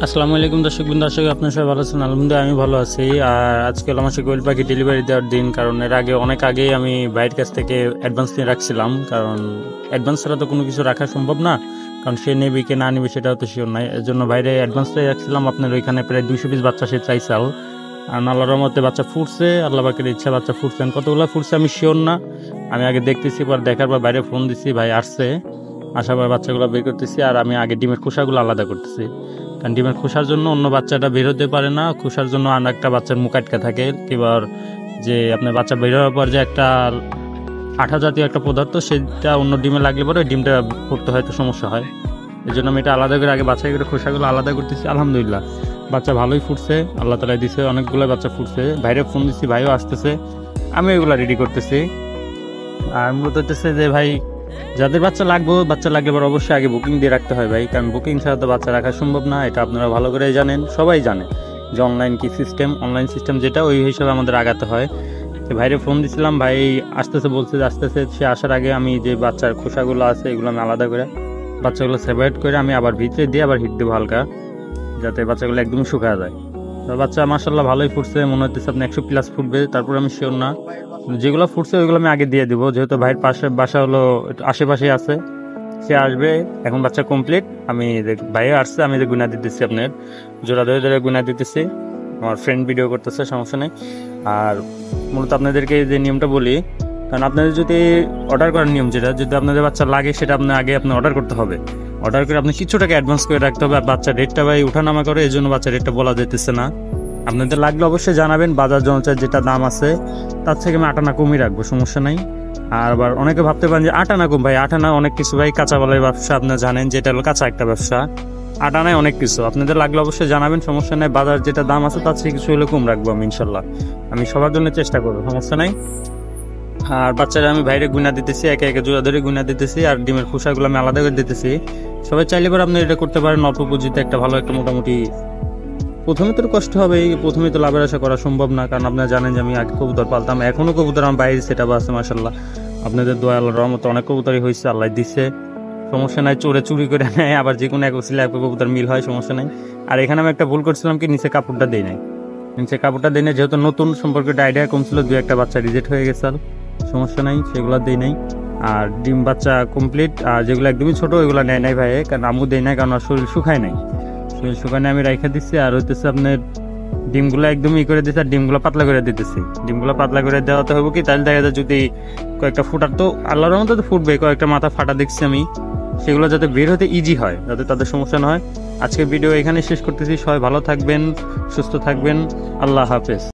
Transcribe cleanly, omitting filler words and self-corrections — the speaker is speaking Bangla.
আসসালামু আলাইকুম দর্শক আপনার সবাই ভালো আছেন? আলহামদুলিল্লাহ আমি ভালো আছি। আর আজকে হলো আমার সে কোয়েল পাখি ডেলিভারি দেওয়ার দিন, কারণ এর আগে অনেক আগেই আমি ভাইয়ের কাছ থেকে অ্যাডভান্স নিয়ে রাখছিলাম, কারণ অ্যাডভান্স ছাড়া তো কোনো কিছু রাখা সম্ভব না, কারণ সে নেবে কি না নেবে সেটাও তো শিওর নাই। এর জন্য বাইরে অ্যাডভান্সটাই রাখছিলাম। আপনার ওইখানে প্রায় 200 পিস বাচ্চা সে চাইছাল, আর আল্লাহর রহমতে বাচ্চা ফুটছে, আল্লাহ পাকের ইচ্ছা বাচ্চা ফুটছেন। কতগুলো ফুটছে আমি শিওর না, আমি আগে দেখতেছি, পর দেখার পর বাইরে ফোন দিছি, ভাই আসছে, আসার পর বাচ্চাগুলো বের করতেছি, আর আমি আগে ডিমের খোসাগুলো আলাদা করতেছি, কারণ ডিমের খোসার জন্য অন্য বাচ্চাটা বের হতে পারে না, খোসার জন্য আর একটা বাচ্চার মুখ আটকা থাকে। এবার যে আপনার বাচ্চা বের হওয়ার পর যে একটা আঠা জাতীয় একটা পদার্থ, সেটা অন্য ডিমে লাগলে পরে ওই ডিমটা পড়তে হয়তো সমস্যা হয়। এই জন্য আমি এটা আলাদা করে আগে বাচ্চা করে খোসাগুলো আলাদা করতেছি। আলহামদুলিল্লাহ বাচ্চা ভালোই ফুটছে, আল্লাহ তালা দিছে, অনেকগুলো বাচ্চা ফুটছে। বাইরে ফোন দিচ্ছি, ভাইও আসতেছে, আমি এগুলো রেডি করতেছি। আর মূলত হচ্ছে যে ভাই, যাদের বাচ্চা লাগলে পর অবশ্যই আগে বুকিং দিয়ে রাখতে হয় ভাই, কারণ বুকিং ছাড়া তো বাচ্চা রাখা সম্ভব না। এটা আপনারা ভালো করে জানেন, সবাই জানে যে অনলাইন সিস্টেম যেটা, ওই হিসাবে আমাদের আগাতে হয়। তো ভাইরে ফোন দিছিলাম, ভাই আসতেছে বলছে যে আসতেছে। সে আসার আগে আমি যে বাচ্চার খোসাগুলো আছে এগুলো আমি আলাদা করে বাচ্চাগুলো সেপারেট করে আমি আবার ভিতরে দিয়ে আবার হিট দেবো হালকা, যাতে বাচ্চাগুলো একদমই শুকায় যায়। তো বাচ্চা মাসাল্লাহ ভালোই ফুটছে, মনে হচ্ছে আপনি 100+ ফুটবে, তারপর আমি শিওর না। যেগুলো ফুটছে ওইগুলো আমি আগে দিয়ে দিব, যেহেতু ভাইয়ের পাশে বাসা হলো একটু আশেপাশে আছে, সে আসবে। এখন বাচ্চা কমপ্লিট, আমি ভাইয়া আসছে, আমি গুনা দিতেছি, আপনার জোড়া ধরে ধরে গুনা দিতেছি। আমার ফ্রেন্ড ভিডিও করতেছে, সমস্যা নেই। আর মূলত আপনাদেরকে যে নিয়মটা বলি, কারণ আপনাদের যদি অর্ডার করার নিয়ম যেটা, যদি আপনাদের বাচ্চা লাগে সেটা আপনার আগে আপনি অর্ডার করতে হবে। অর্ডার করে আপনি কিছু টাকা অ্যাডভান্স করে রাখতে হবে। আর বাচ্চার রেটটা ভাই উঠানামা করে, এই জন্য বাচ্চার রেটটা বলা যেতেছে না। আপনাদের লাগলে অবশ্যই জানাবেন, বাজার জনচার যেটা দাম আছে তার থেকে আমি 8 আনা কমই রাখবো, সমস্যা নাই। আর আবার অনেকে ভাবতে পারেন যে 8 আনা কম, ভাই 8 আনা অনেক কিছু ভাই, কাঁচা বালের ব্যবসা আপনারা জানেন, যেটা হলো কাঁচা একটা ব্যবসা। 8 আনায় অনেক কিছু, আপনাদের লাগলে অবশ্যই জানাবেন, সমস্যা নাই। বাজার যেটা দাম আছে তার থেকে কিছু হলে কম রাখবো আমি, ইনশাল্লাহ আমি সবার জন্য চেষ্টা করবো, সমস্যা নাই। আর বাচ্চারা আমি বাইরে গুনা দিতেছি, একে একে জোড়া ধরে গুনা দিতেছি, আর ডিমের খোসাগুলো আমি আলাদা করে দিতেছি। সবাই চাইলে পরে আপনি এটা করতে পারেন, অল্প পুঁজিতে একটা ভালো একটা মোটামুটি। প্রথমে তো কষ্ট হবে, প্রথমে তো লাভের আশা করা সম্ভব না, কারণ আপনারা জানেন যে আমি আগে কবুতর পালতাম, এখনো কবুতর আমার বাইরে সেটা আছে মাসাল্লাহ। আপনাদের দোয়া আল্লাহর রহমতে অনেক কবুতরই হয়েছে, আল্লাহ দিচ্ছে, সমস্যা নাই। চোরে চুরি করে নেয়, আবার যে কোনো এক ছিল এক কবুতর মিল হয়, সমস্যা নাই। আর এখানে আমি একটা ভুল করছিলাম কি, নিচে কাপড়টা দেই নাই, যেহেতু নতুন সম্পর্কে একটা আইডিয়া কম ছিল, 2-1টা বাচ্চা রিজেক্ট হয়ে গেছে, আর সমস্যা নাই, সেগুলো দেই নাই। আর ডিম বাচ্চা কমপ্লিট, আর যেগুলো একদমই ছোট ওইগুলো নেয় নাই ভাই, কারণ আমু দেয় নাই, কারণ শরীর শুকায় নাই, শুকানে আমি রাইখা দিচ্ছি। আর হইতেছে আপনার ডিমগুলো একদম করে দিচ্ছি, আর ডিমগুলো পাতলা করে দিতেছি। ডিমগুলো পাতলা করে দেওয়াতে হবে কি, তাহলে দেখা যায় যদি কয়েকটা ফুটার, তো আল্লাহর রহমতে তো ফুটবে, কয়েকটা মাথা ফাটা দেখছি আমি, সেগুলো যাতে বের হতে ইজি হয়, যাতে তাদের সমস্যা না হয়। আজকের ভিডিও এখানে শেষ করতেছি। সবাই ভালো থাকবেন, সুস্থ থাকবেন, আল্লাহ হাফেজ।